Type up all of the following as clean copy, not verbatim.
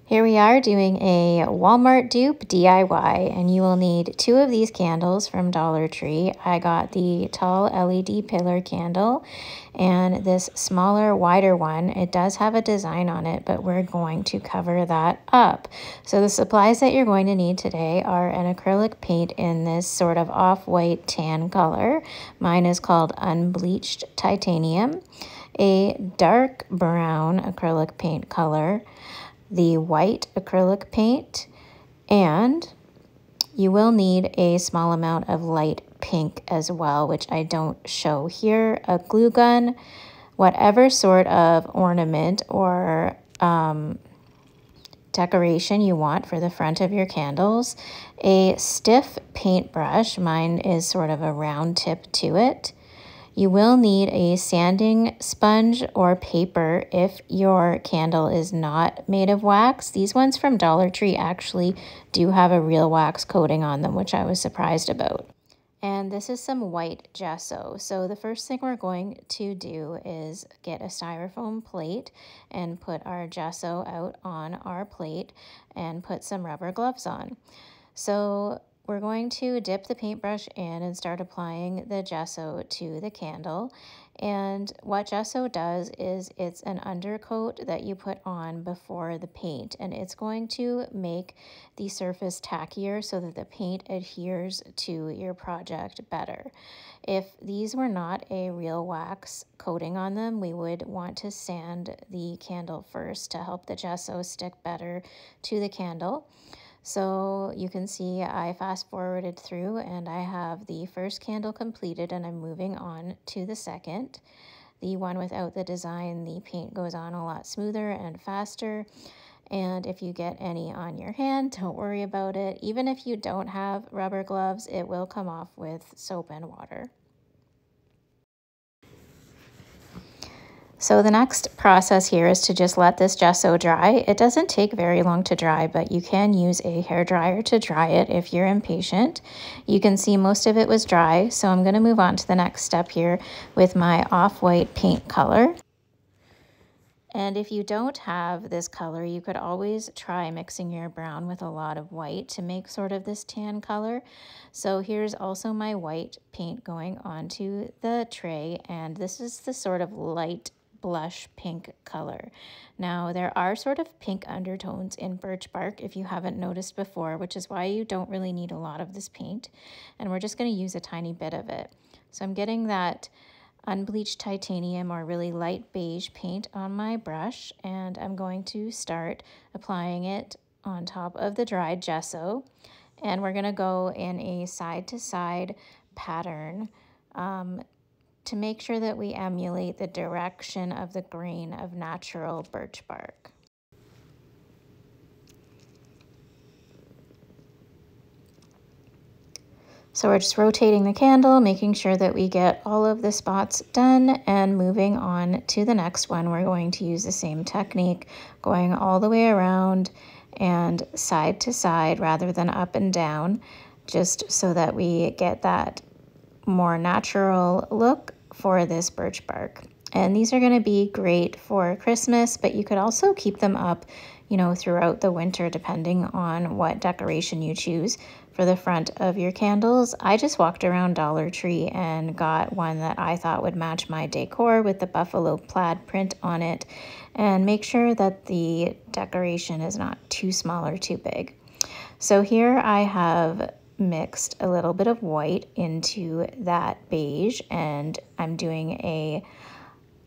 Here we are doing a Walmart dupe DIY, and you will need 2 of these candles from Dollar Tree. I got the tall LED pillar candle and this smaller, wider one. It does have a design on it, but we're going to cover that up. So the supplies that you're going to need today are an acrylic paint in this sort of off-white tan color. Mine is called Unbleached Titanium. A dark brown acrylic paint color, the white acrylic paint, and you will need a small amount of light pink as well, which I don't show here, a glue gun, whatever sort of ornament or decoration you want for the front of your candles, a stiff paintbrush. Mine is sort of a round tip to it. You will need a sanding sponge or paper if your candle is not made of wax. These ones from Dollar Tree actually do have a real wax coating on them, which I was surprised about. And this is some white gesso. So the first thing we're going to do is get a styrofoam plate and put our gesso out on our plate and put some rubber gloves on. So we're going to dip the paintbrush in and start applying the gesso to the candle. And what gesso does is it's an undercoat that you put on before the paint, and it's going to make the surface tackier so that the paint adheres to your project better. If these were not a real wax coating on them, we would want to sand the candle first to help the gesso stick better to the candle. So you can see I fast forwarded through and I have the first candle completed, and I'm moving on to the second. The one without the design, the paint goes on a lot smoother and faster. And if you get any on your hand, don't worry about it. Even if you don't have rubber gloves, it will come off with soap and water. So the next process here is to just let this gesso dry. It doesn't take very long to dry, but you can use a hairdryer to dry it if you're impatient. You can see most of it was dry, so I'm going to move on to the next step here with my off-white paint color. And if you don't have this color, you could always try mixing your brown with a lot of white to make sort of this tan color. So here's also my white paint going onto the tray, and this is the sort of light blush pink color. Now there are sort of pink undertones in birch bark if you haven't noticed before, which is why you don't really need a lot of this paint, and we're just going to use a tiny bit of it. So I'm getting that unbleached titanium or really light beige paint on my brush, and I'm going to start applying it on top of the dried gesso, and we're going to go in a side-to-side pattern to make sure that we emulate the direction of the grain of natural birch bark. So we're just rotating the candle, making sure that we get all of the spots done, and moving on to the next one. We're going to use the same technique, going all the way around and side to side rather than up and down, just so that we get that more natural look for this birch bark. And these are going to be great for Christmas, but you could also keep them up, you know, throughout the winter, depending on what decoration you choose for the front of your candles. I just walked around Dollar Tree and got one that I thought would match my decor with the buffalo plaid print on it, and make sure that the decoration is not too small or too big. So here I have mixed a little bit of white into that beige, and I'm doing a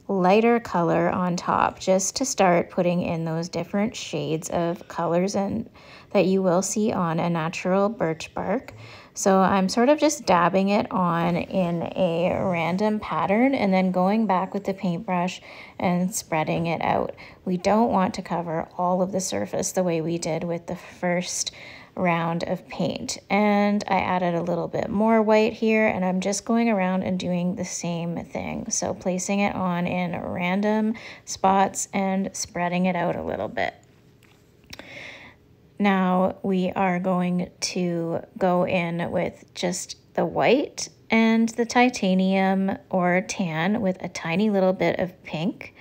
lighter color on top just to start putting in those different shades of colors and that you will see on a natural birch bark. So I'm sort of just dabbing it on in a random pattern and then going back with the paintbrush and spreading it out. We don't want to cover all of the surface the way we did with the first round of paint. And I added a little bit more white here, and I'm just going around and doing the same thing. So placing it on in random spots and spreading it out a little bit. Now we are going to go in with just the white and the titanium or tan with a tiny little bit of pink.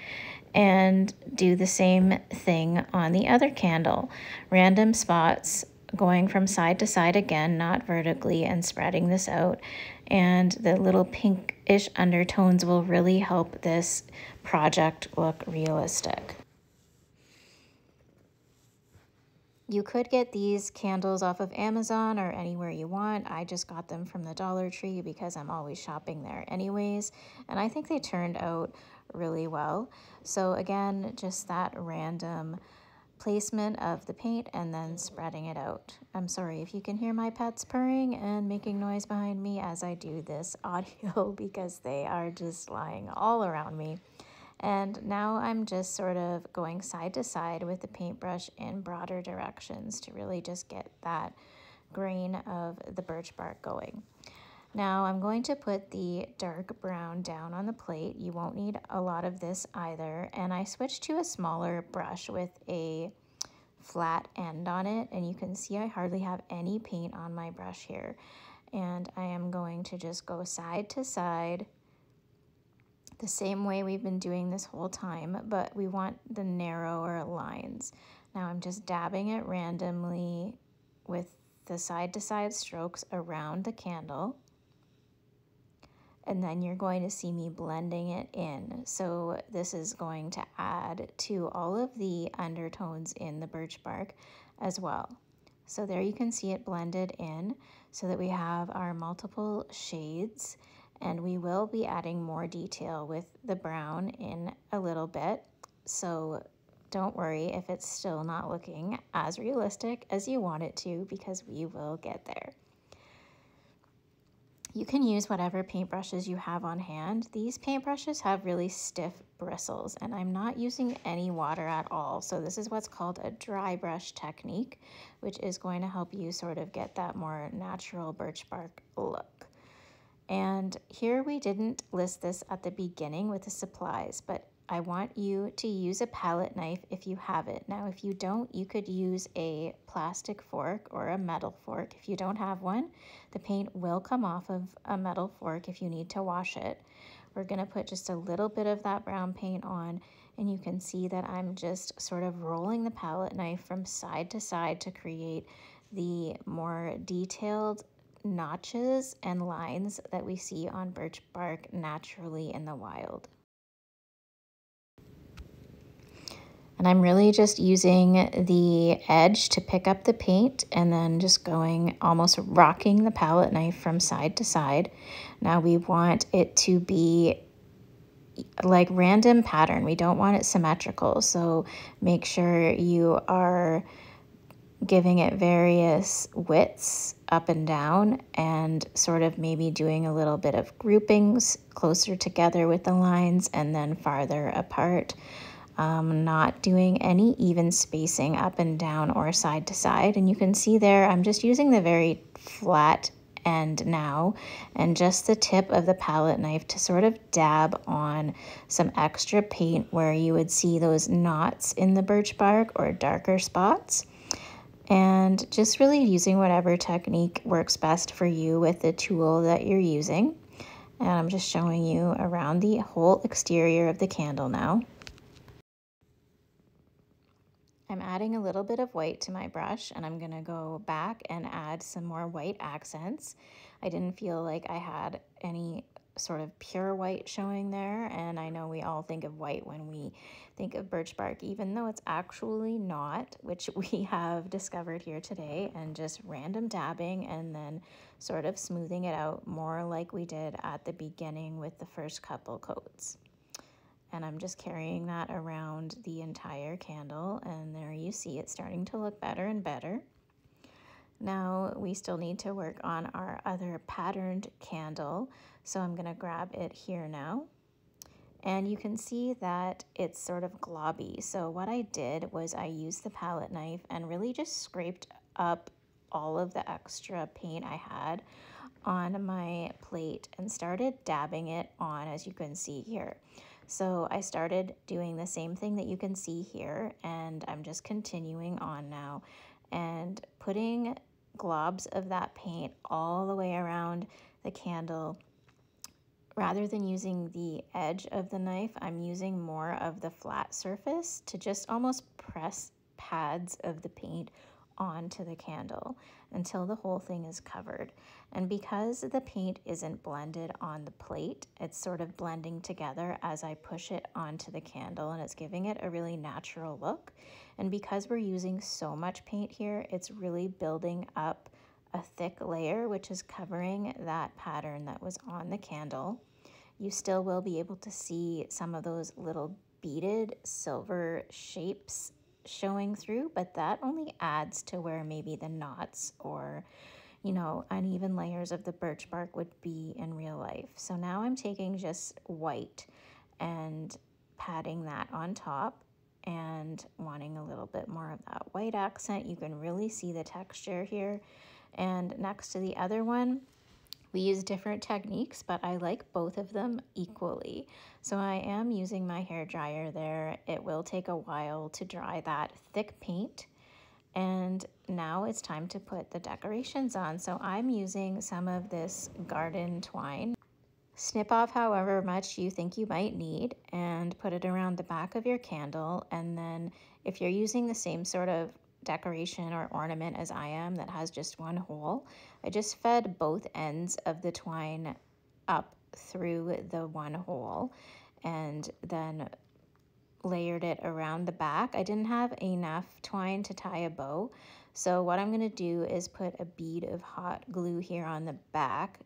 and do the same thing on the other candle. Random spots going from side to side again, not vertically, and spreading this out. And the little pinkish undertones will really help this project look realistic. You could get these candles off of Amazon or anywhere you want. I just got them from the Dollar Tree because I'm always shopping there anyways. And I think they turned out really well. So again, just that random placement of the paint and then spreading it out. I'm sorry if you can hear my pets purring and making noise behind me as I do this audio because they are just lying all around me. And now I'm just sort of going side to side with the paintbrush in broader directions to really just get that grain of the birch bark going. Now I'm going to put the dark brown down on the plate. You won't need a lot of this either. And I switched to a smaller brush with a flat end on it. And you can see I hardly have any paint on my brush here. And I am going to just go side to side the same way we've been doing this whole time, but we want the narrower lines. Now I'm just dabbing it randomly with the side-to-side strokes around the candle. And then you're going to see me blending it in. So this is going to add to all of the undertones in the birch bark as well. So there you can see it blended in so that we have our multiple shades. And we will be adding more detail with the brown in a little bit. So don't worry if it's still not looking as realistic as you want it to, because we will get there. You can use whatever paintbrushes you have on hand. These paintbrushes have really stiff bristles, and I'm not using any water at all. So this is what's called a dry brush technique, which is going to help you sort of get that more natural birch bark look. And here we didn't list this at the beginning with the supplies, but I want you to use a palette knife if you have it. Now, if you don't, you could use a plastic fork or a metal fork. If you don't have one, the paint will come off of a metal fork if you need to wash it. We're gonna put just a little bit of that brown paint on, and you can see that I'm just sort of rolling the palette knife from side to side to create the more detailed notches and lines that we see on birch bark naturally in the wild. And I'm really just using the edge to pick up the paint and then just going almost rocking the palette knife from side to side. Now we want it to be like random pattern. We don't want it symmetrical. So make sure you are giving it various widths up and down and sort of maybe doing a little bit of groupings closer together with the lines and then farther apart. Not doing any even spacing up and down or side to side. And you can see there, I'm just using the very flat end now and just the tip of the palette knife to sort of dab on some extra paint where you would see those knots in the birch bark or darker spots. And just really using whatever technique works best for you with the tool that you're using. And I'm just showing you around the whole exterior of the candle now. I'm adding a little bit of white to my brush, and I'm gonna go back and add some more white accents. I didn't feel like I had any sort of pure white showing there, and I know we all think of white when we think of birch bark, even though it's actually not, which we have discovered here today, and just random dabbing and then sort of smoothing it out more like we did at the beginning with the first couple coats. And I'm just carrying that around the entire candle, and there you see it starting to look better and better. Now we still need to work on our other patterned candle, so I'm gonna grab it here now. And you can see that it's sort of globby. So what I did was I used the palette knife and really just scraped up all of the extra paint I had on my plate and started dabbing it on, as you can see here. So I started doing the same thing that you can see here, and I'm just continuing on now and putting globs of that paint all the way around the candle, rather than using the edge of the knife, I'm using more of the flat surface to just almost press pads of the paint onto the candle until the whole thing is covered. And because the paint isn't blended on the plate, it's sort of blending together as I push it onto the candle, and it's giving it a really natural look. And because we're using so much paint here, it's really building up a thick layer, which is covering that pattern that was on the candle. You still will be able to see some of those little beaded silver shapes showing through, but that only adds to where maybe the knots or, you know, uneven layers of the birch bark would be in real life. So now I'm taking just white and patting that on top and wanting a little bit more of that white accent. You can really see the texture here. And next to the other one, we use different techniques, but I like both of them equally. So I am using my hair dryer there. It will take a while to dry that thick paint. And now it's time to put the decorations on. So I'm using some of this garden twine. Snip off however much you think you might need and put it around the back of your candle. And then if you're using the same sort of decoration or ornament as I am that has just one hole, I just fed both ends of the twine up through the one hole and then layered it around the back. I didn't have enough twine to tie a bow, so what I'm going to do is put a bead of hot glue here on the back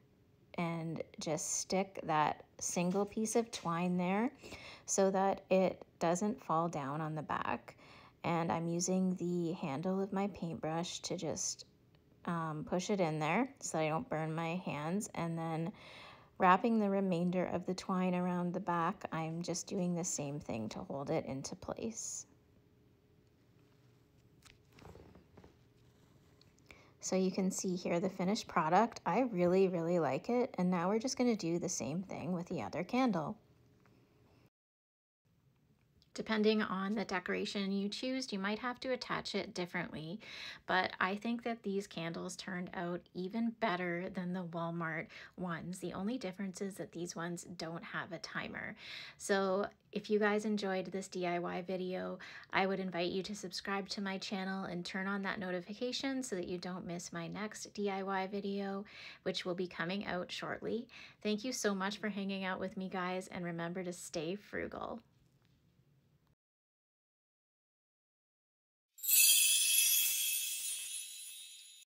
and just stick that single piece of twine there so that it doesn't fall down on the back. And I'm using the handle of my paintbrush to just push it in there so I don't burn my hands. And then wrapping the remainder of the twine around the back, I'm just doing the same thing to hold it into place. So you can see here the finished product. I really, really like it. And now we're just going to do the same thing with the other candle. Depending on the decoration you choose, you might have to attach it differently, but I think that these candles turned out even better than the Walmart ones. The only difference is that these ones don't have a timer. So if you guys enjoyed this DIY video, I would invite you to subscribe to my channel and turn on that notification so that you don't miss my next DIY video, which will be coming out shortly. Thank you so much for hanging out with me, guys, and remember to stay frugal.